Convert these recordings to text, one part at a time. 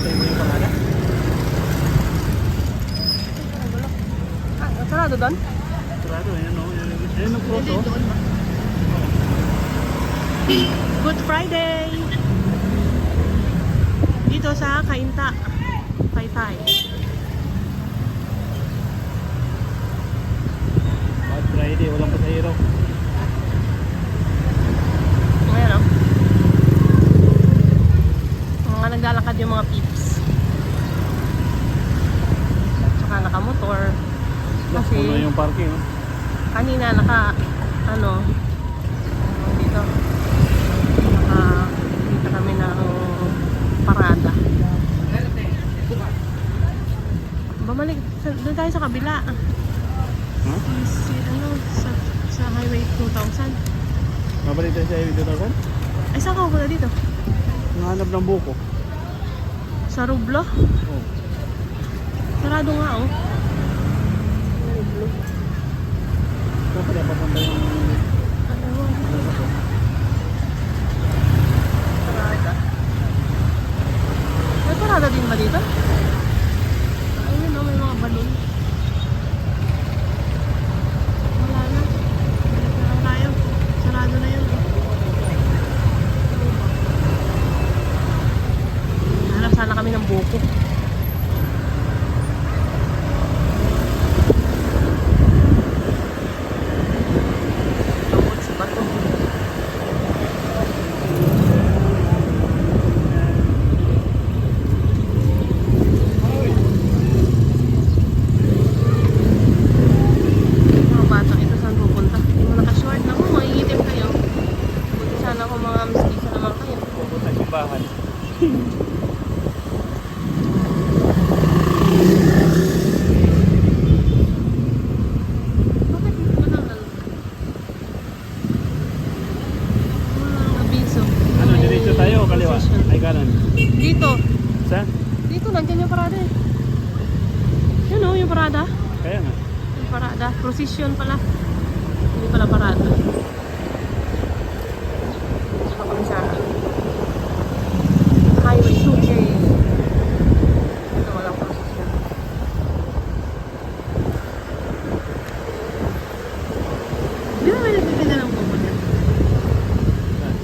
Pantay mo yung parada. Sarado doon? Sarado, ayan o. Ayan ang cross o. Good Friday! Dito sa Kainta. Taytay. Bad Friday, walang pasahero. Ayan o. Mga naglalakad yung mga peeps. At saka nakamotor. Kasi Puno yung parking o. kanina dito. Nakita kami ng parada. Bumalik, doon tayo sa kabila. Huh? Sa Highway 2000. Mabalik tayo sa Highway 2000? Ay, saan ka pala dito? Nahanap ng buko. Sa Rublo? Oh. Sarado nga oh. Saan pala papunta yung... Parada. May parada din ba dito? Ayun oh, may mga balon. Wala na. Balik na lang tayo. Sarado na yun. Hanap sana kami ng buko. Lungkot sa bato. Mga bata, ito saan pupunta? Hindi mo naka-short na mo, magigitim kayo. Buti sana kung mga mistisa naman kayo. Pupunta yung bahan. Bakit dito lang walang abiso? Ano, diretso tayo o kaliwa? Position. Ay, kanan. Dito. Saan? Dito, nandiyan yung parada eh. Yun oh, yung parada. Kaya nga. Yung parada. Procession pala. Hindi pala parada. Saka kami sa Highway 2K. Ito walang procession. Di ba may nagtitinda ng buko niya? Saan?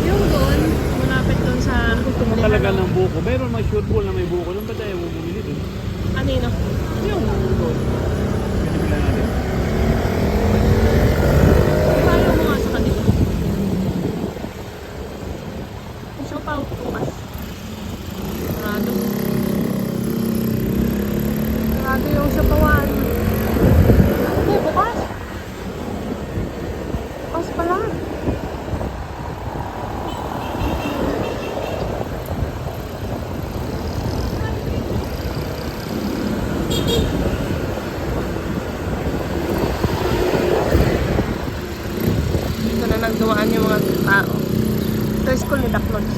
Yung doon, malapit doon sa... Gusto mo talaga ng buko. Meron may sure ball na may buko. Nung ba tayo bumili dun? Kanino? Yung buko. Pinipila natin. Ayaw mo nga sa kanila. Gusto pa ako bukas. Sarado. Sarado yung sapawan. Hindi, bukas. Bukas pala. Dito na nagdumaan yung mga tao. Ito yung school ni Daklods.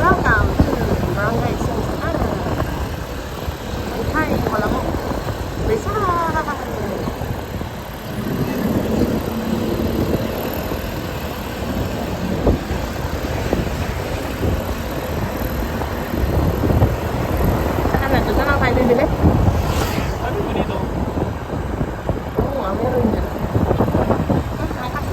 Welcome to Barangay Sinsana. Hi, wala mo. Bisa. Saan na? Doon na lang tayo bibili? Ano ba dito? Oo nga, meron dyan. Angkas.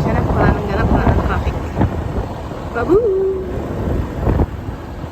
Siya na, wala nang ganap, wala nang traffic. Babu!